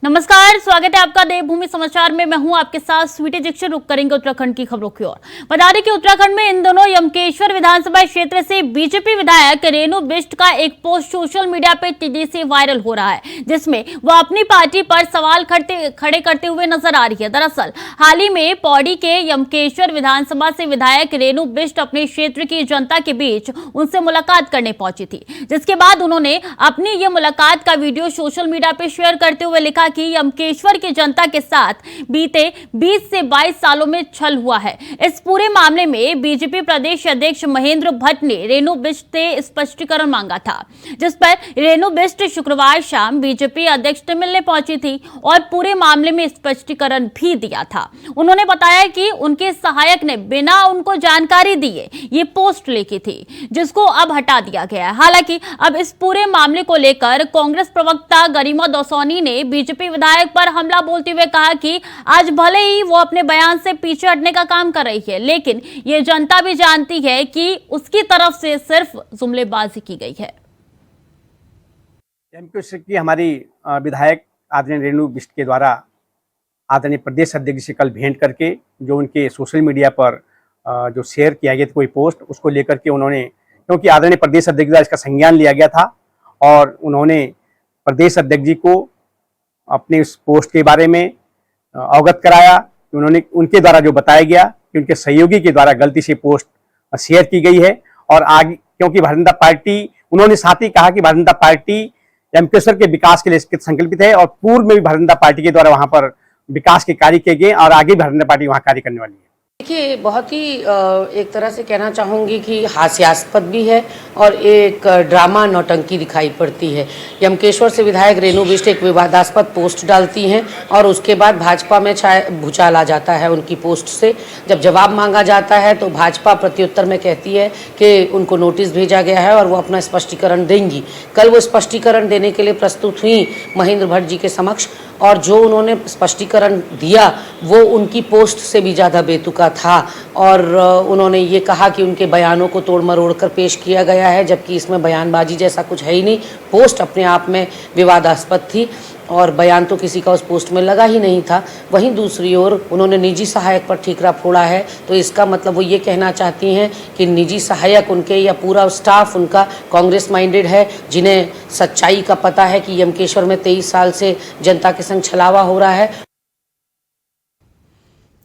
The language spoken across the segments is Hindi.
नमस्कार, स्वागत है आपका देवभूमि समाचार में। मैं हूं आपके साथ स्वीटी दीक्षित। रुक करेंगे उत्तराखंड की खबरों की ओर। बता दें कि उत्तराखंड में इन दोनों यमकेश्वर विधानसभा क्षेत्र से बीजेपी विधायक रेणु बिष्ट का एक पोस्ट सोशल मीडिया पे तेजी से वायरल हो रहा है, जिसमें वो अपनी पार्टी पर सवाल खड़े करते हुए नजर आ रही है। दरअसल हाल ही में पौड़ी के यमकेश्वर विधानसभा से विधायक रेणु बिष्ट अपने क्षेत्र की जनता के बीच उनसे मुलाकात करने पहुंची थी, जिसके बाद उन्होंने अपनी ये मुलाकात का वीडियो सोशल मीडिया पे शेयर करते हुए लिखा कि यमकेश्वर की जनता के साथ बीते 20 से 22 सालों में छल हुआ है। इस पूरे मामले में बीजेपी प्रदेश अध्यक्ष महेंद्र भट्ट ने रेणु बिष्ट से स्पष्टीकरण मांगा था, जिस पर रेणु बिष्ट शुक्रवार शाम बीजेपी अध्यक्ष से मिलने पहुंची थी और पूरे मामले में स्पष्टीकरण भी दिया था। उन्होंने बताया कि उनके सहायक ने बिना उनको जानकारी दिए ये पोस्ट लिखी थी, जिसको अब हटा दिया गया है। हालांकि अब इस पूरे मामले को लेकर कांग्रेस प्रवक्ता गरिमा दौसानी ने बीजेपी विधायक पर हमला बोलते हुए कहा कि आज भले ही वो अपने बयान से पीछे हटने का काम कर रही है, लेकिन ये जनता भी जानती है कि उसकी तरफ से सिर्फ जुमलेबाजी की गई है। यमकेश्वर की हमारी विधायक आदरणीय रेणु बिष्ट के द्वारा आदरणीय प्रदेश अध्यक्ष से कल भेंट करके जो उनके सोशल मीडिया पर जो शेयर किया गया था कोई पोस्ट, उसको लेकर के उन्होंने, क्योंकि आदरणीय प्रदेश अध्यक्ष द्वारा इसका संज्ञान लिया गया था और उन्होंने प्रदेश अध्यक्ष जी को अपने इस पोस्ट के बारे में अवगत कराया कि उन्होंने उनके द्वारा जो बताया गया कि उनके सहयोगी के द्वारा गलती से पोस्ट शेयर की गई है। और आगे क्योंकि भारतीय जनता पार्टी, उन्होंने साथ ही कहा कि भारतीय जनता पार्टी यमकेश्वर के विकास के लिए संकल्पित है और पूर्व में भी भारतीय जनता पार्टी के द्वारा वहां पर विकास के कार्य किए गए और आगे भारतीय जनता पार्टी वहां कार्य करने वाली है। देखिए, बहुत ही एक तरह से कहना चाहूँगी कि हास्यास्पद भी है और एक ड्रामा नौटंकी दिखाई पड़ती है। यमकेश्वर से विधायक रेणु बिष्ट एक विवादास्पद पोस्ट डालती हैं और उसके बाद भाजपा में भूचाल आ जाता है उनकी पोस्ट से। जब जवाब मांगा जाता है तो भाजपा प्रत्युत्तर में कहती है कि उनको नोटिस भेजा गया है और वो अपना स्पष्टीकरण देंगी। कल वो स्पष्टीकरण देने के लिए प्रस्तुत हुई महेंद्र भट्ट जी के समक्ष, और जो उन्होंने स्पष्टीकरण दिया वो उनकी पोस्ट से भी ज़्यादा बेतुका था। और उन्होंने ये कहा कि उनके बयानों को तोड़ मरोड़ कर पेश किया गया है, जबकि इसमें बयानबाजी जैसा कुछ है ही नहीं। पोस्ट अपने आप में विवादास्पद थी और बयान तो किसी का उस पोस्ट में लगा ही नहीं था। वहीं दूसरी ओर उन्होंने निजी सहायक पर ठीकरा फोड़ा है, तो इसका मतलब वो ये कहना चाहती हैं कि निजी सहायक उनके या पूरा स्टाफ उनका कांग्रेस माइंडेड है, जिन्हें सच्चाई का पता है कि यमकेश्वर में 23 साल से जनता के संग छलावा हो रहा है।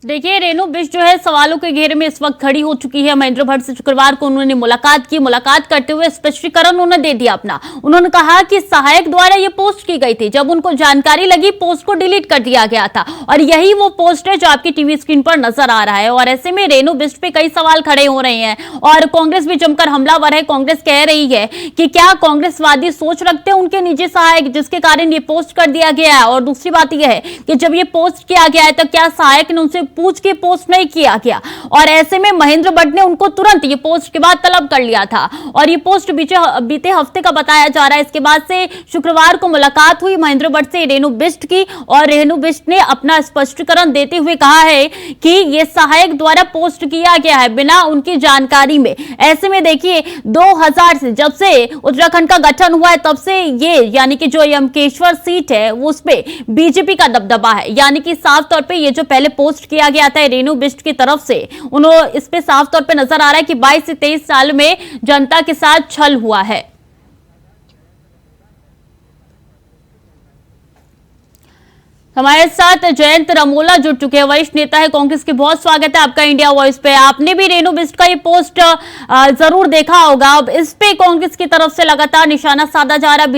देखिए, रेणु बिष्ट जो है सवालों के घेरे में इस वक्त खड़ी हो चुकी है। महेंद्र भट्ट से शुक्रवार को उन्होंने मुलाकात की। मुलाकात करते हुए स्पष्टीकरण उन्होंने दे दिया अपना। उन्होंने कहा कि सहायक द्वारा ये पोस्ट की गई थी, जब उनको जानकारी लगी पोस्ट को डिलीट कर दिया गया था और यही वो पोस्ट है जो आपकी टीवी स्क्रीन पर नजर आ रहा है। और ऐसे में रेणु बिष्ट पे कई सवाल खड़े हो रहे हैं और कांग्रेस भी जमकर हमलावर है। कांग्रेस कह रही है कि क्या कांग्रेसवादी सोच रखते हैं उनके निजी सहायक, जिसके कारण ये पोस्ट कर दिया गया है। और दूसरी बात यह है कि जब ये पोस्ट किया गया है तो क्या सहायक ने उनसे पूछ के पोस्ट नहीं किया गया, और ऐसे में महेंद्र भट्ट ने उनको तुरंत ये पोस्ट के बाद तलब कर लिया था और ये पोस्ट बीते हफ्ते का बताया जा रहा है। इसके बाद से शुक्रवार को मुलाकात हुई महेंद्र भट्ट से रेणु बिष्ट की और रेणु बिष्ट ने अपना स्पष्टीकरण देते हुए कहा है कि ये सहायक द्वारा पोस्ट किया गया है बिना उनकी जानकारी में। ऐसे में देखिए, 2000 से जब से उत्तराखंड का गठन हुआ है तब से ये यानी कि जो यमकेश्वर सीट है वो उस पे बीजेपी का दबदबा है। यानी कि साफ तौर पे ये जो पहले पोस्ट किया गया था रेणु बिष्ट की तरफ से, उन्होंने इस पे साफ तौर पे नजर आ रहा है कि 22 से 23 साल में जनता के साथ छल हुआ है। हमारे साथ जयंत रमोला जुड़ चुके हैं, वरिष्ठ नेता है कांग्रेस के। बहुत स्वागत है आपका इंडिया वॉइस पे। आपने भी रेणु बिष्ट का ये पोस्ट जरूर देखा होगा। अब इस पे कांग्रेस की तरफ से लगातार निशाना साधा जा रहा है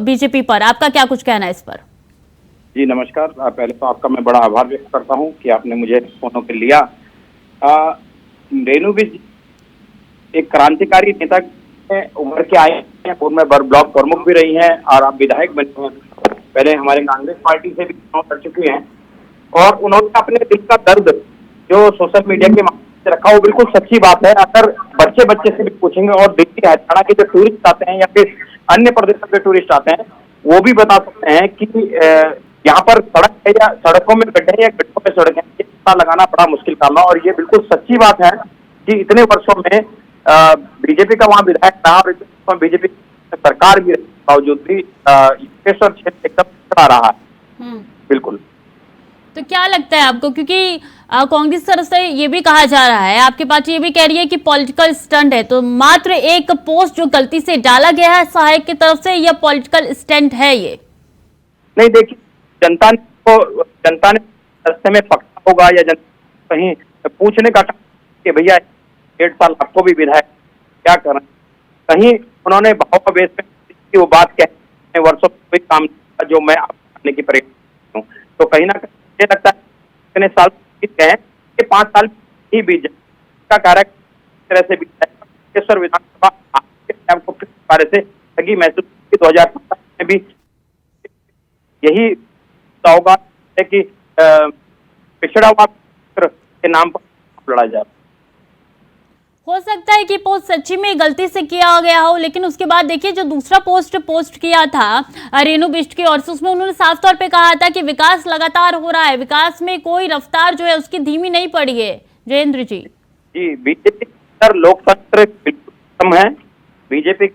बीजेपी पर। आपका क्या कुछ कहना है इस पर? जी नमस्कार। पहले तो आपका मैं बड़ा आभार व्यक्त करता हूं कि आपने मुझे फोन कर लिया। रेणु बिष्ट एक क्रांतिकारी नेता उभर के आए हैं, पूर्व में ब्लॉक प्रमुख भी रही हैं और आप विधायक बने हैं। पहले हमारे कांग्रेस पार्टी से भी चुनाव कर चुकी हैं और उन्होंने अपने दिल का दर्द जो सोशल मीडिया के माध्यम से रखा, वो बिल्कुल सच्ची बात है। अगर बच्चे से भी पूछेंगे और दिल्ली हरियाणा के जो टूरिस्ट आते हैं या फिर अन्य प्रदेशों के टूरिस्ट आते हैं, वो भी बता सकते हैं कि यहाँ पर सड़क है या सड़कों में गड्ढे या गड्ढों में सड़क है, ये पता लगाना बड़ा मुश्किल काम है। और ये बिल्कुल सच्ची बात है कि इतने वर्षों में बीजेपी का वहाँ विधायक रहा और बीजेपी सरकार भी बावजूद भी यमकेश्वर क्षेत्र एकदम खड़ा रहा है। बिल्कुल। तो क्या लगता है आपको, क्योंकि कांग्रेस तरफ से ये भी कहा जा रहा है, आपकी पार्टी ये भी कह रही है कि पॉलिटिकल स्टंट है, तो मात्र एक पोस्ट जो गलती से डाला गया है सहायक की तरफ से, या पॉलिटिकल स्टंट है ये? नहीं, देखिए, जनता ने रास्ते में पकड़ा होगा, या जनता कहीं पूछने का कि भैया 1.5 साल आपको भी विधायक क्या कर रहे हैं, कहीं उन्होंने भावावेश में वो बात कह वर्षों कोई काम जो मैं करने की प्रयास हूँ, तो कहीं ना कहीं मुझे लगता है इतने साल बीत गए कि 5 साल ही बीत जाए का कार्य तरह से बीत जाए। विधानसभा आपको किस बारे से लगी महसूस 2017 में भी यही होगा कि पिछड़ा हुआ के नाम पर लड़ा जाए। हो सकता है कि पोस्ट सच्ची में गलती से किया गया हो, लेकिन उसके बाद देखिए जो दूसरा पोस्ट किया था रेणु बिष्ट की ओर से, उसमें उन्होंने साफ तौर पे कहा था कि विकास लगातार हो रहा है, विकास में कोई रफ्तार जो है उसकी धीमी नहीं पड़ी है। जयेंद्र जी, बीजेपी लोकतंत्र बिल्कुल खत्म है। बीजेपी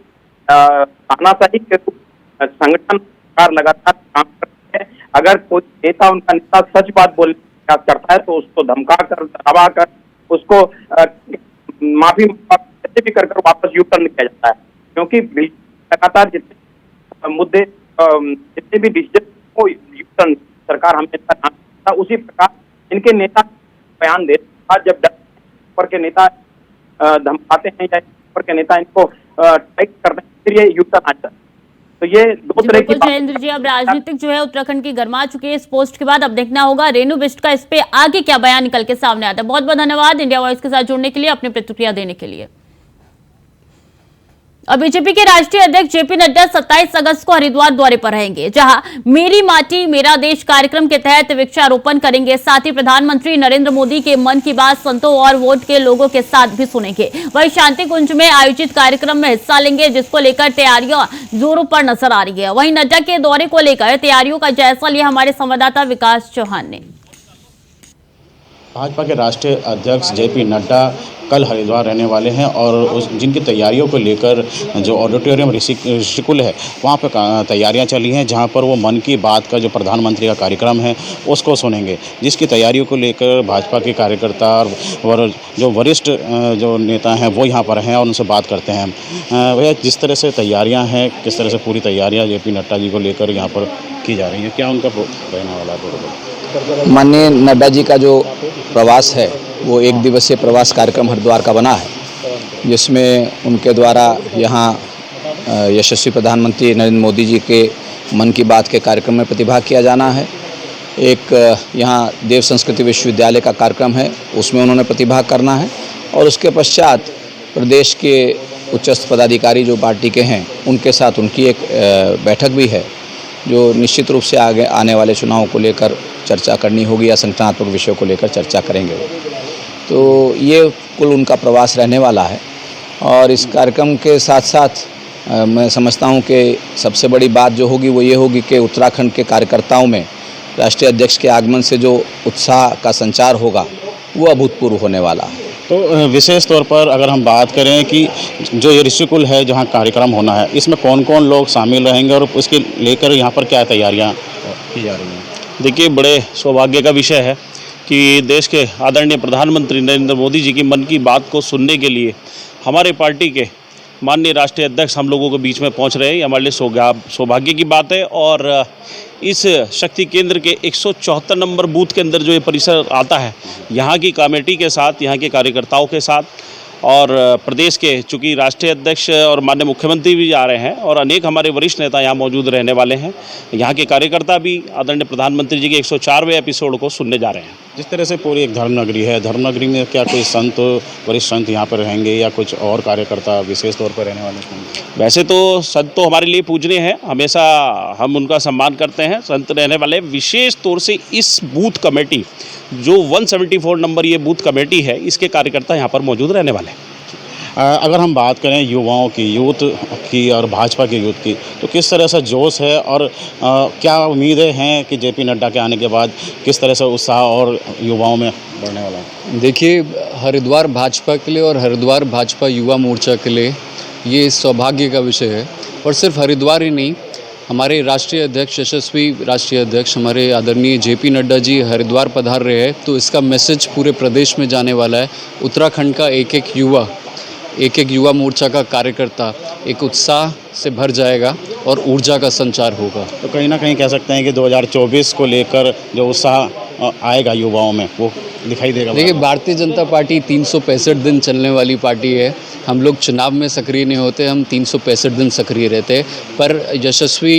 तानाशाही के संगठन सरकार लगातार काम कर रही है। अगर कोई नेता, उनका नेता सच बात बोलने का प्रयास करता है तो उसको धमका कर, दबा कर, उसको माफी कैसे भी कर वापस यू टर्न किया जाता है, क्योंकि लगातार जितने मुद्दे, जितने भी डिसीजन को यू टर्न सरकार हमेशा उसी प्रकार इनके नेता बयान दे जब ऊपर के नेता धमकाते हैं या ऊपर के नेता इनको टाइट करते हैं, फिर ये यू टर्न आता है। तो ये दो तरह की। जयेंद्र जी, अब राजनीतिक जो है उत्तराखंड की गर्मा चुकी है इस पोस्ट के बाद। अब देखना होगा रेणु बिष्ट का इस पे आगे क्या बयान निकल के सामने आता है। बहुत बहुत धन्यवाद इंडिया वॉइस के साथ जुड़ने के लिए, अपनी प्रतिक्रिया देने के लिए। और बीजेपी के राष्ट्रीय अध्यक्ष जेपी नड्डा 27 अगस्त को हरिद्वार दौरे पर रहेंगे, जहां मेरी माटी मेरा देश कार्यक्रम के तहत वृक्षारोपण करेंगे। साथ ही प्रधानमंत्री नरेंद्र मोदी के मन की बात संतों और वोट के लोगों के साथ भी सुनेंगे। वहीं शांति कुंज में आयोजित कार्यक्रम में हिस्सा लेंगे, जिसको लेकर तैयारियां जोरों पर नजर आ रही है। वहीं नड्डा के दौरे को लेकर तैयारियों का जायजा लिया हमारे संवाददाता विकास चौहान ने। भाजपा के राष्ट्रीय अध्यक्ष जेपी नड्डा कल हरिद्वार रहने वाले हैं और जिनकी तैयारियों को लेकर जो ऑडिटोरियम ऋषिकुल है वहाँ पर तैयारियां चली हैं, जहाँ पर वो मन की बात का जो प्रधानमंत्री का कार्यक्रम है उसको सुनेंगे, जिसकी तैयारियों को लेकर भाजपा के कार्यकर्ता और जो वरिष्ठ जो नेता हैं वो यहाँ पर हैं और उनसे बात करते हैं। भैया, जिस तरह से तैयारियाँ हैं, किस तरह से पूरी तैयारियाँ जेपी नड्डा जी को लेकर यहाँ पर की जा रही हैं, क्या उनका रहने वाला है? माननीय नड्डा जी का जो प्रवास है वो 1 दिवसीय प्रवास कार्यक्रम हरिद्वार का बना है, जिसमें उनके द्वारा यहाँ यशस्वी प्रधानमंत्री नरेंद्र मोदी जी के मन की बात के कार्यक्रम में प्रतिभाग किया जाना है। एक यहाँ देव संस्कृति विश्वविद्यालय का कार्यक्रम है, उसमें उन्होंने प्रतिभाग करना है और उसके पश्चात प्रदेश के उच्चस्थ पदाधिकारी जो पार्टी के हैं उनके साथ उनकी एक बैठक भी है, जो निश्चित रूप से आगे आने वाले चुनाव को लेकर चर्चा करनी होगी या संगठनात्मक विषयों को लेकर चर्चा करेंगे। तो ये कुल उनका प्रवास रहने वाला है और इस कार्यक्रम के साथ साथ मैं समझता हूँ कि सबसे बड़ी बात जो होगी वो ये होगी कि उत्तराखंड के कार्यकर्ताओं में राष्ट्रीय अध्यक्ष के आगमन से जो उत्साह का संचार होगा वो अभूतपूर्व होने वाला है। तो विशेष तौर पर अगर हम बात करें कि जो ये ऋषिकुल है जहाँ कार्यक्रम होना है, इसमें कौन कौन लोग शामिल रहेंगे और उसके लेकर यहाँ पर क्या तैयारियाँ की जा रही हैं? देखिए, बड़े सौभाग्य का विषय है कि देश के आदरणीय प्रधानमंत्री नरेंद्र मोदी जी की मन की बात को सुनने के लिए हमारे पार्टी के माननीय राष्ट्रीय अध्यक्ष हम लोगों के बीच में पहुंच रहे हैं। ये हमारे लिए सौभाग्य की बात है। और इस शक्ति केंद्र के 174 नंबर बूथ के अंदर जो ये परिसर आता है, यहाँ की कमेटी के साथ, यहाँ के कार्यकर्ताओं के साथ और प्रदेश के चूँकि राष्ट्रीय अध्यक्ष और माननीय मुख्यमंत्री भी जा रहे हैं और अनेक हमारे वरिष्ठ नेता यहाँ मौजूद रहने वाले हैं। यहाँ के कार्यकर्ता भी आदरणीय प्रधानमंत्री जी के 104वें एपिसोड को सुनने जा रहे हैं। जिस तरह से पूरी एक धर्मनगरी है, धर्मनगरी में क्या कोई संत, वरिष्ठ संत यहाँ पर रहेंगे या कुछ और कार्यकर्ता विशेष तौर पर रहने वाले हैं? वैसे तो संत तो हमारे लिए पूजनीय हैं, हमेशा हम उनका सम्मान करते हैं। संत रहने वाले विशेष तौर से इस बूथ कमेटी जो 174 नंबर ये बूथ कमेटी है, इसके कार्यकर्ता यहाँ पर मौजूद रहने वाले हैं। अगर हम बात करें युवाओं की, यूथ की और भाजपा के यूथ की, तो किस तरह से जोश है और क्या उम्मीदें हैं कि जेपी नड्डा के आने के बाद किस तरह से उत्साह और युवाओं में बढ़ने वाला है? देखिए, हरिद्वार भाजपा के लिए और हरिद्वार भाजपा युवा मोर्चा के लिए ये सौभाग्य का विषय है। और सिर्फ हरिद्वार ही नहीं, हमारे राष्ट्रीय अध्यक्ष, यशस्वी राष्ट्रीय अध्यक्ष हमारे आदरणीय जेपी नड्डा जी हरिद्वार पधार रहे हैं, तो इसका मैसेज पूरे प्रदेश में जाने वाला है। उत्तराखंड का एक एक युवा मोर्चा का कार्यकर्ता एक उत्साह से भर जाएगा और ऊर्जा का संचार होगा। तो कहीं ना कहीं कह सकते हैं कि 2024 को लेकर जो उत्साह आएगा युवाओं में वो दिखाई देगा। देखिए, भारतीय जनता पार्टी 365 दिन चलने वाली पार्टी है। हम लोग चुनाव में सक्रिय नहीं होते, हम 365 दिन सक्रिय रहते हैं। पर यशस्वी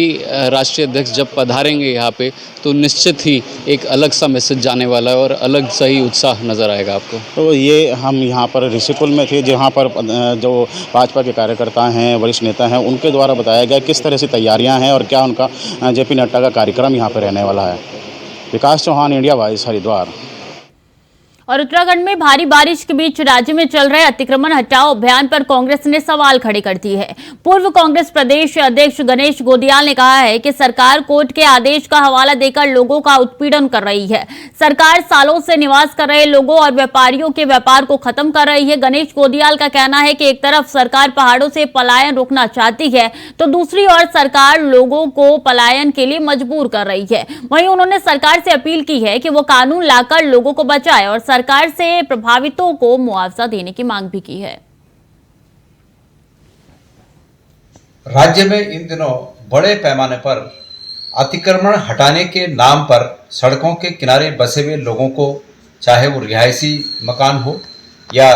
राष्ट्रीय अध्यक्ष जब पधारेंगे यहाँ पे तो निश्चित ही एक अलग सा मैसेज जाने वाला है और अलग सा ही उत्साह नज़र आएगा आपको। तो ये हम यहाँ पर ऋषिकुल में थे, जहाँ पर जो भाजपा के कार्यकर्ता हैं, वरिष्ठ नेता हैं, उनके द्वारा बताया गया किस तरह से तैयारियाँ हैं और क्या उनका जेपी नड्डा का कार्यक्रम यहाँ पर रहने वाला है। विकास चौहान, इंडिया वॉइस, हरिद्वार। और उत्तराखंड में भारी बारिश के बीच राज्य में चल रहे अतिक्रमण हटाओ अभियान पर कांग्रेस ने सवाल खड़े कर दिए हैं। पूर्व कांग्रेस प्रदेश अध्यक्ष गणेश गोदियाल ने कहा है कि सरकार कोर्ट के आदेश का हवाला देकर लोगों का उत्पीड़न कर रही है। सरकार सालों से निवास कर रहे लोगों और व्यापारियों के व्यापार को खत्म कर रही है। गणेश गोदियाल का कहना है कि एक तरफ सरकार पहाड़ों से पलायन रोकना चाहती है तो दूसरी ओर सरकार लोगों को पलायन के लिए मजबूर कर रही है। वहीं उन्होंने सरकार से अपील की है कि वो कानून लाकर लोगों को बचाए और सरकार से प्रभावितों को मुआवजा देने की मांग भी की है। राज्य में इन दिनों बड़े पैमाने पर अतिक्रमण हटाने के नाम पर सड़कों के किनारे बसे हुए लोगों को, चाहे वो रिहायशी मकान हो या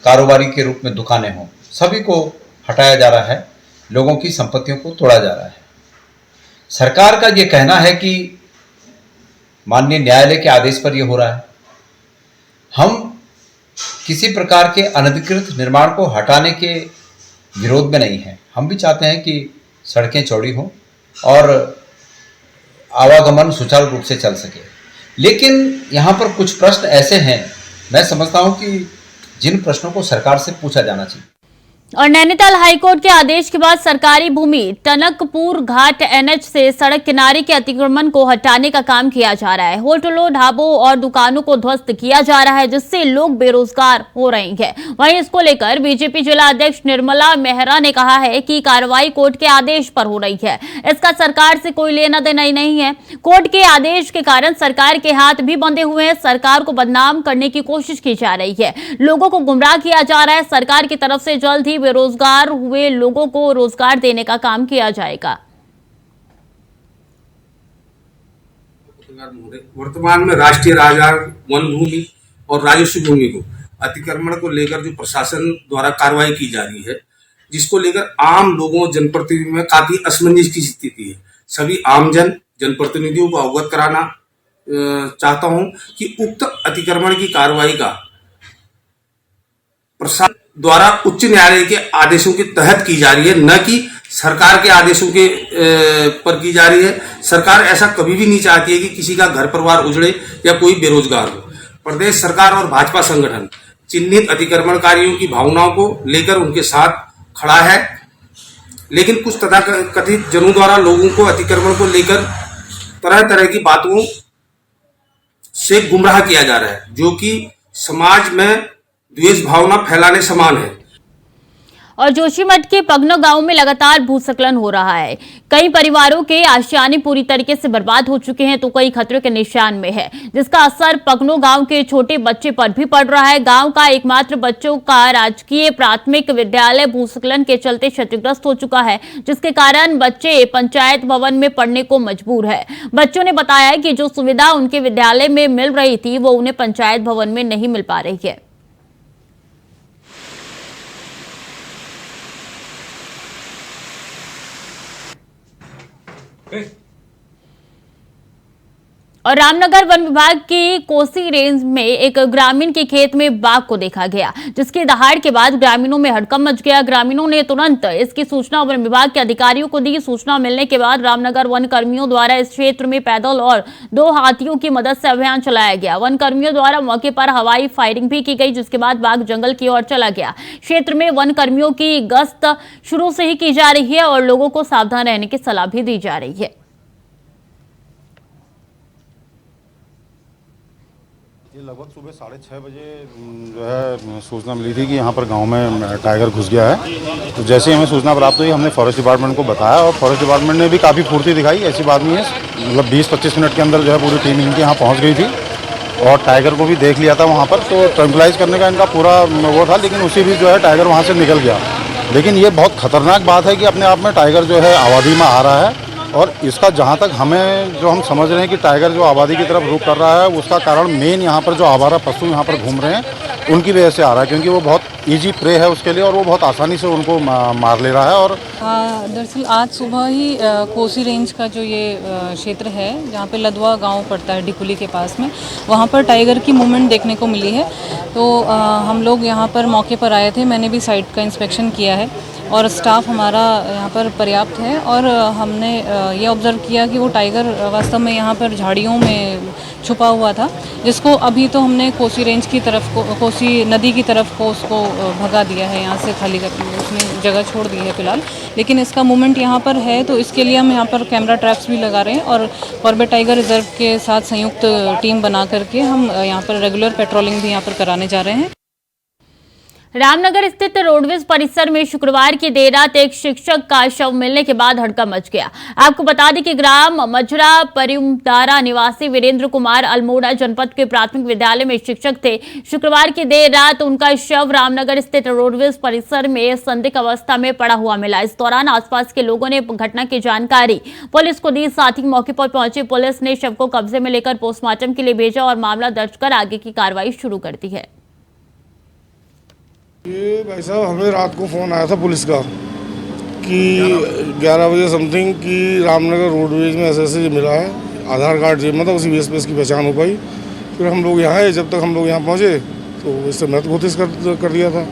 कारोबारी के रूप में दुकानें हों, सभी को हटाया जा रहा है, लोगों की संपत्तियों को तोड़ा जा रहा है। सरकार का ये कहना है कि माननीय न्यायालय के आदेश पर यह हो रहा है। हम किसी प्रकार के अनधिकृत निर्माण को हटाने के विरोध में नहीं हैं। हम भी चाहते हैं कि सड़कें चौड़ी हों और आवागमन सुचारू रूप से चल सके। लेकिन यहाँ पर कुछ प्रश्न ऐसे हैं, मैं समझता हूँ कि जिन प्रश्नों को सरकार से पूछा जाना चाहिए। और नैनीताल हाईकोर्ट के आदेश के बाद सरकारी भूमि टनकपुर घाट एनएच से सड़क किनारे के अतिक्रमण को हटाने का काम किया जा रहा है। होटलों, ढाबों और दुकानों को ध्वस्त किया जा रहा है, जिससे लोग बेरोजगार हो रहे हैं। वहीं इसको लेकर बीजेपी जिला अध्यक्ष निर्मला मेहरा ने कहा है कि कार्रवाई कोर्ट के आदेश पर हो रही है, इसका सरकार से कोई लेना देना ही नहीं है। कोर्ट के आदेश के कारण सरकार के हाथ भी बंधे हुए हैं। सरकार को बदनाम करने की कोशिश की जा रही है, लोगों को गुमराह किया जा रहा है। सरकार की तरफ से जल्द ही बेरोजगार हुए लोगों को रोजगार देने का काम किया जाएगा। वर्तमान में राष्ट्रीय राजमार्ग, वन भूमि और राजस्व भूमि को अतिक्रमण को लेकर जो प्रशासन द्वारा कार्रवाई की जा रही है, जिसको लेकर आम लोगों, जनप्रतिनिधियों में काफी असमंजस की स्थिति है। सभी आमजन, जनप्रतिनिधियों को अवगत कराना चाहता हूं कि उक्त अतिक्रमण की कार्रवाई का प्रशासन द्वारा उच्च न्यायालय के आदेशों के तहत की जा रही है, न कि सरकार के आदेशों के पर की जा रही है। सरकार ऐसा कभी भी नहीं चाहती है कि किसी का घर परिवार उजड़े या कोई बेरोजगार हो। प्रदेश सरकार और भाजपा संगठन चिन्हित अतिक्रमणकारियों की भावनाओं को लेकर उनके साथ खड़ा है, लेकिन कुछ तथाकथित जनों द्वारा लोगों को अतिक्रमण को लेकर तरह तरह की बातों से गुमराह किया जा रहा है, जो कि समाज में द्वेष भावना फैलाने समान है। और जोशीमठ के पगनो गांव में लगातार भूस्खलन हो रहा है। कई परिवारों के आशियाने पूरी तरीके से बर्बाद हो चुके हैं तो कई खतरे के निशान में है, जिसका असर पगनो गांव के छोटे बच्चे पर भी पड़ रहा है। गांव का एकमात्र बच्चों का राजकीय प्राथमिक विद्यालय भूस्खलन के चलते क्षतिग्रस्त हो चुका है, जिसके कारण बच्चे पंचायत भवन में पढ़ने को मजबूर है। बच्चों ने बताया कि जो सुविधा उनके विद्यालय में मिल रही थी वो उन्हें पंचायत भवन में नहीं मिल पा रही है। और रामनगर वन विभाग की कोसी रेंज में एक ग्रामीण के खेत में बाघ को देखा गया, जिसकी दहाड़ के बाद ग्रामीणों में हड़कंप मच गया। ग्रामीणों ने तुरंत इसकी सूचना वन विभाग के अधिकारियों को दी। सूचना मिलने के बाद रामनगर वन कर्मियों द्वारा इस क्षेत्र में पैदल और 2 हाथियों की मदद से अभियान चलाया गया। वन कर्मियों द्वारा मौके पर हवाई फायरिंग भी की गई, जिसके बाद बाघ जंगल की ओर चला गया। क्षेत्र में वन कर्मियों की गश्त शुरू से ही की जा रही है और लोगों को सावधान रहने की सलाह भी दी जा रही है। ये लगभग सुबह 6:30 बजे जो है सूचना मिली थी कि यहाँ पर गांव में टाइगर घुस गया है। तो जैसे ही हमें सूचना प्राप्त हुई हमने फॉरेस्ट डिपार्टमेंट को बताया और फॉरेस्ट डिपार्टमेंट ने भी काफ़ी फुर्ती दिखाई। ऐसी बात नहीं है, मतलब 20-25 मिनट के अंदर जो है पूरी टीम इनके यहाँ पहुँच गई थी और टाइगर को भी देख लिया था वहाँ पर। तो ट्रैंक्विलाइज करने का इनका पूरा वो था, लेकिन उसी बीच जो है टाइगर वहाँ से निकल गया। लेकिन ये बहुत खतरनाक बात है कि अपने आप में टाइगर जो है आबादी में आ रहा है और इसका जहाँ तक हमें जो हम समझ रहे हैं कि टाइगर जो आबादी की तरफ रुख कर रहा है उसका कारण मेन यहाँ पर जो आवारा पशु यहाँ पर घूम रहे हैं उनकी वजह से आ रहा है, क्योंकि वो बहुत इजी प्रे है उसके लिए और वो बहुत आसानी से उनको मार ले रहा है। और दरअसल आज सुबह ही कोसी रेंज का जो ये क्षेत्र है जहाँ पे लदवा गांव पड़ता है डिकुली के पास में, वहाँ पर टाइगर की मूवमेंट देखने को मिली है। तो हम लोग यहाँ पर मौके पर आए थे, मैंने भी साइट का इंस्पेक्शन किया है और स्टाफ हमारा यहाँ पर पर्याप्त है। और हमने ये ऑब्ज़र्व किया कि वो टाइगर वास्तव में यहाँ पर झाड़ियों में छुपा हुआ था, जिसको अभी तो हमने कोसी रेंज की तरफ को, कोसी नदी की तरफ को उसको भगा दिया है, यहाँ से खाली कर उसने जगह छोड़ दी है फ़िलहाल। लेकिन इसका मूवमेंट यहाँ पर है, तो इसके लिए हम यहाँ पर कैमरा ट्रैप्स भी लगा रहे हैं और कॉर्बेट टाइगर रिजर्व के साथ संयुक्त टीम बना करके हम यहाँ पर रेगुलर पेट्रोलिंग भी यहाँ पर कराने जा रहे हैं। रामनगर स्थित रोडवेज परिसर में शुक्रवार की देर रात एक शिक्षक का शव मिलने के बाद हड़कंप मच गया। आपको बता दें कि ग्राम मजरा परिमदारा निवासी वीरेंद्र कुमार अल्मोड़ा जनपद के प्राथमिक विद्यालय में शिक्षक थे। शुक्रवार की देर रात उनका शव रामनगर स्थित रोडवेज परिसर में संदिग्ध अवस्था में पड़ा हुआ मिला। इस दौरान आसपास के लोगों ने घटना की जानकारी पुलिस को दी। साथ ही मौके पर पहुंची पुलिस ने शव को कब्जे में लेकर पोस्टमार्टम के लिए भेजा और मामला दर्ज कर आगे की कार्रवाई शुरू कर दी है। ये भाई साहब हमें रात को फ़ोन आया था पुलिस का कि 11 बजे समथिंग कि रामनगर रोडवेज में ऐसे मिला है, आधार कार्ड जेब में था, उसी बेस पे इसकी पहचान हो पाई। फिर हम लोग यहाँ आए, जब तक हम लोग यहाँ पहुँचे तो इससे महत्व कोशिश कर दिया था।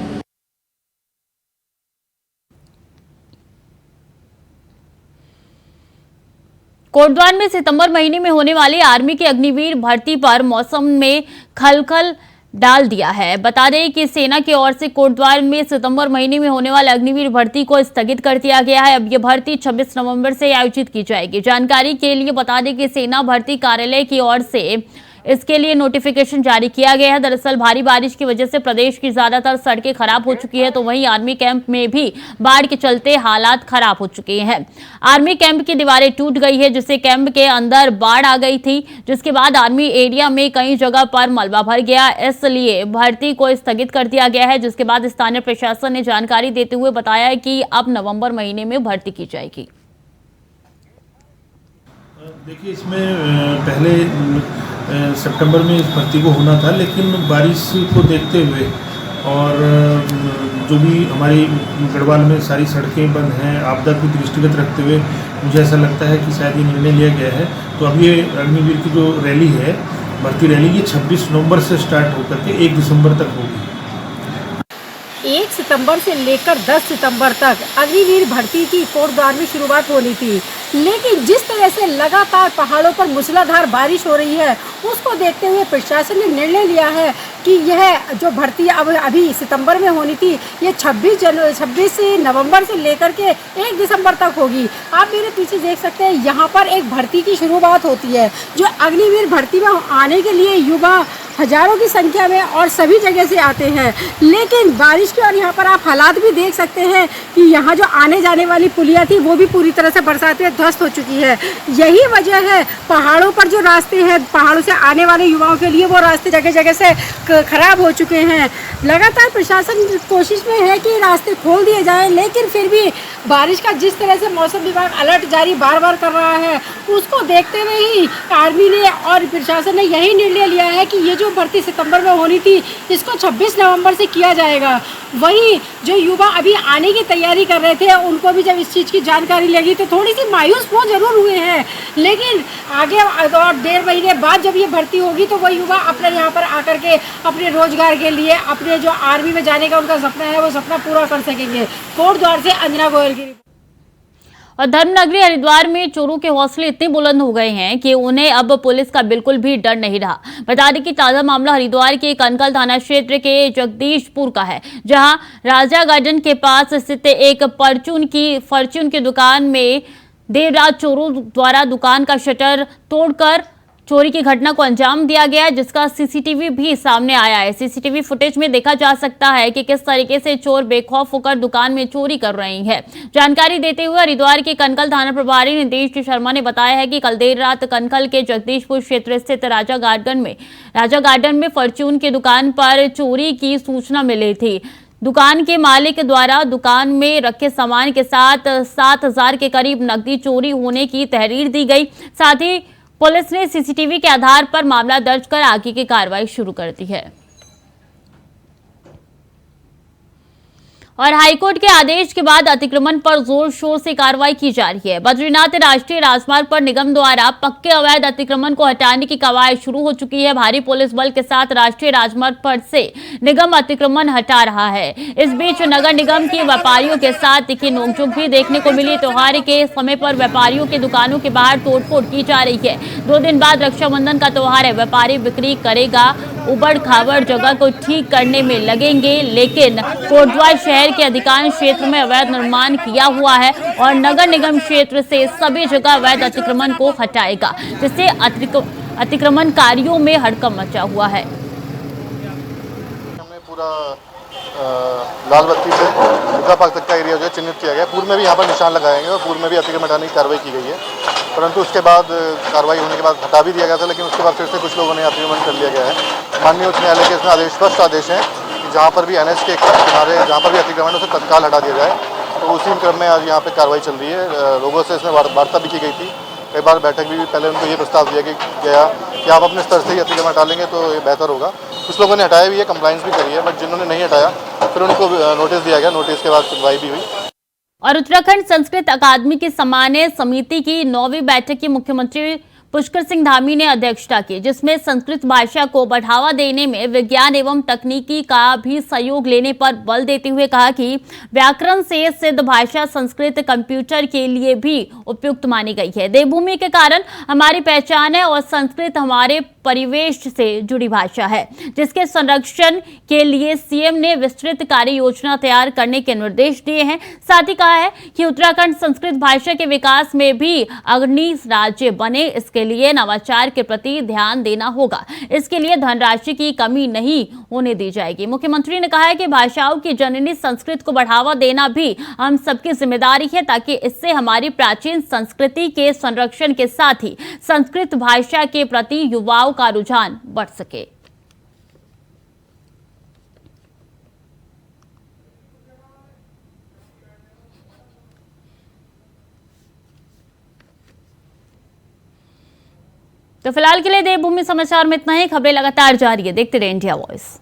कोटद्वार में सितंबर महीने में होने वाली आर्मी की अग्निवीर भर्ती पर मौसम में खलबल डाल दिया है। बता दें कि सेना की ओर से कोटद्वार में सितंबर महीने में होने वाले अग्निवीर भर्ती को स्थगित कर दिया गया है। अब यह भर्ती 26 नवंबर से आयोजित की जाएगी। जानकारी के लिए बता दें कि सेना भर्ती कार्यालय की ओर से इसके लिए नोटिफिकेशन जारी किया गया है। दरअसल भारी बारिश की वजह से प्रदेश की ज्यादातर सड़कें खराब हो चुकी है, तो वहीं आर्मी कैंप में भी बाढ़ के चलते हालात खराब हो चुके हैं। आर्मी कैंप की दीवारें टूट गई है, जिससे कैंप के अंदर बाढ़ आ गई थी, जिसके बाद आर्मी एरिया में कई जगह पर मलबा भर गया। इसलिए भर्ती को स्थगित कर दिया गया है, जिसके बाद स्थानीय प्रशासन ने जानकारी देते हुए बताया कि अब नवंबर महीने में भर्ती की जाएगी। देखिए, इसमें पहले सितंबर में इस भर्ती को होना था, लेकिन बारिश को देखते हुए और जो भी हमारी गढ़वाल में सारी सड़कें बंद हैं, आपदा को दृष्टिगत रखते हुए मुझे ऐसा लगता है कि शायद ये निर्णय लिया गया है। तो अब ये अग्निवीर की जो रैली है, भर्ती रैली, ये 26 नवंबर से स्टार्ट होकर के 1 दिसंबर तक होगी। 1 सितंबर से लेकर 10 सितंबर तक अग्निवीर भर्ती की कोटद्वार में शुरुआत होनी थी, लेकिन जिस तरह से लगातार पहाड़ों पर मूसलाधार बारिश हो रही है, उसको देखते हुए प्रशासन ने निर्णय लिया है कि यह जो भर्ती अब अभी सितंबर में होनी थी, ये 26 नवंबर से लेकर के 1 दिसंबर तक होगी। आप मेरे पीछे देख सकते हैं, यहाँ पर एक भर्ती की शुरुआत होती है। जो अग्निवीर भर्ती में आने के लिए युवा हजारों की संख्या में और सभी जगह से आते हैं, लेकिन बारिश के और यहाँ पर आप हालात भी देख सकते हैं कि यहाँ जो आने जाने वाली पुलिया थी वो भी पूरी तरह से बरसात में ध्वस्त हो चुकी है। यही वजह है, पहाड़ों पर जो रास्ते हैं, पहाड़ों से आने वाले युवाओं के लिए वो रास्ते जगह जगह से खराब हो चुके हैं। लगातार प्रशासन कोशिश में है कि रास्ते खोल दिए जाएं, लेकिन फिर भी बारिश का जिस तरह से मौसम विभाग अलर्ट जारी बार बार कर रहा है, उसको देखते हुए ही आर्मी ने और प्रशासन ने यही निर्णय लिया है कि ये जो भर्ती सितंबर में होनी थी, इसको 26 नवंबर से किया जाएगा। वहीं जो युवा अभी आने की तैयारी कर रहे थे, उनको भी जब इस चीज़ की जानकारी लगी तो थोड़ी सी मायूस वो जरूर हुए हैं, लेकिन आगे और 1.5 महीने बाद जब ये भर्ती होगी तो वो युवा अपने यहाँ पर आकर के अपने रोजगार के लिए, अपने जो आर्मी में जाने का उनका सपना है, वो सपना पूरा कर सकेंगे। कोटद्वार से अंजना गोयल की। और धर्मनगरी हरिद्वार में चोरों के हौसले इतने बुलंद हो गए हैं कि उन्हें अब पुलिस का बिल्कुल भी डर नहीं रहा। बता दें कि ताजा मामला हरिद्वार के कनकल थाना क्षेत्र के जगदीशपुर का है, जहां राजा गार्डन के पास स्थित एक फॉर्च्यून की दुकान में देर रात चोरों द्वारा दुकान का शटर तोड़कर चोरी की घटना को अंजाम दिया गया है, जिसका सीसीटीवी भी सामने आया है। सीसीटीवी फुटेज में देखा जा सकता है कि किस तरीके से चोर बेखौफ होकर दुकान में चोरी कर रहे हैं। जानकारी देते हुए हरिद्वार के कनकल थाना प्रभारी नीतीश शर्मा ने बताया है कि कल देर रात कनकल के जगदीशपुर क्षेत्र स्थित राजा गार्डन में फॉर्च्यून की दुकान पर चोरी की सूचना मिली थी। दुकान के मालिक द्वारा दुकान में रखे सामान के साथ 7,000 के करीब नकदी चोरी होने की तहरीर दी गई। साथ ही पुलिस ने सीसीटीवी के आधार पर मामला दर्ज कर आगे की कार्रवाई शुरू कर दी है। और हाईकोर्ट के आदेश के बाद अतिक्रमण पर जोर शोर से कार्रवाई की जा रही है। बद्रीनाथ राष्ट्रीय राजमार्ग पर निगम द्वारा पक्के अवैध अतिक्रमण को हटाने की कवायद शुरू हो चुकी है। भारी पुलिस बल के साथ राष्ट्रीय राजमार्ग पर से निगम अतिक्रमण हटा रहा है। इस बीच नगर निगम के व्यापारियों के साथ तीखी नोकझोंक भी देखने को मिली। त्योहार के समय पर व्यापारियों के दुकानों के बाहर तोड़फोड़ की जा रही है। 2 दिन बाद रक्षाबंधन का त्योहार है। व्यापारी बिक्री करेगा, उबड़ खाबड़ जगह को ठीक करने में लगेंगे, लेकिन कोटद्वार शहर के अधिकांश क्षेत्र में अवैध निर्माण किया हुआ है और नगर निगम क्षेत्र से सभी जगह अवैध अतिक्रमण को हटाएगा, जिससे अतिक्रमणकारियों में हड़कंप मचा हुआ है। हमने पूरा लाल बत्ती से दुर्गा पार्क तक का एरिया जो है चिन्हित किया गया। पूर्व में भी यहाँ पर निशान लगाएंगे और पूर्व में भी अतिक्रमण हटाने की कार्रवाई की गई है, परंतु उसके बाद कार्रवाई होने के बाद हटा भी दिया गया था, लेकिन उसके बाद फिर से कुछ लोगों ने अतिक्रमण कर लिया गया है। माननीय उच्च न्यायालय के इसमें स्पष्ट आदेश है कि जहाँ पर भी NH के किनारे जहाँ पर भी अतिक्रमण उसे तत्काल हटा दिया जाए। तो उसी क्रम में आज यहाँ पे कार्रवाई चल रही है। लोगों से इसमें वार्ता भी की गई थी, कई बार बैठक भी पहले उनको ये प्रस्ताव दिया गया कि आप अपने स्तर से ही अतिक्रमण हटा लेंगे तो ये बेहतर होगा। कुछ लोगों ने हटाया भी है, कंप्लाइंस भी करी है, बट जिन्होंने नहीं हटाया फिर उनको नोटिस दिया गया। नोटिस के बाद सुनवाई भी हुई। और उत्तराखंड संस्कृत अकादमी की सामान्य समिति की 9वीं बैठक की मुख्यमंत्री पुष्कर सिंह धामी ने अध्यक्षता की, जिसमें संस्कृत भाषा को बढ़ावा देने में विज्ञान एवं तकनीकी का भी सहयोग लेने पर बल देते हुए कहा कि व्याकरण से सिद्ध भाषा संस्कृत कंप्यूटर के लिए भी उपयुक्त मानी गई है। देवभूमि के कारण हमारी पहचान है और संस्कृत हमारे परिवेश से जुड़ी भाषा है, जिसके संरक्षण के लिए सीएम ने विस्तृत कार्य योजना तैयार करने के निर्देश दिए हैं। साथ ही कहा है कि उत्तराखंड संस्कृत भाषा के विकास में भी अग्रणी राज्य बने, इसके लिए नवाचार के प्रति ध्यान देना होगा। इसके लिए धनराशि की कमी नहीं होने दी जाएगी। मुख्यमंत्री ने कहा है कि भाषाओं की जननी संस्कृत को बढ़ावा देना भी हम सबकी जिम्मेदारी है, ताकि इससे हमारी प्राचीन संस्कृति के संरक्षण के साथ ही संस्कृत भाषा के प्रति युवाओं का रुझान बढ़ सके। तो फिलहाल के लिए देवभूमि समाचार में इतना ही। खबरें लगातार जारी है, देखते रहिए इंडिया वॉइस।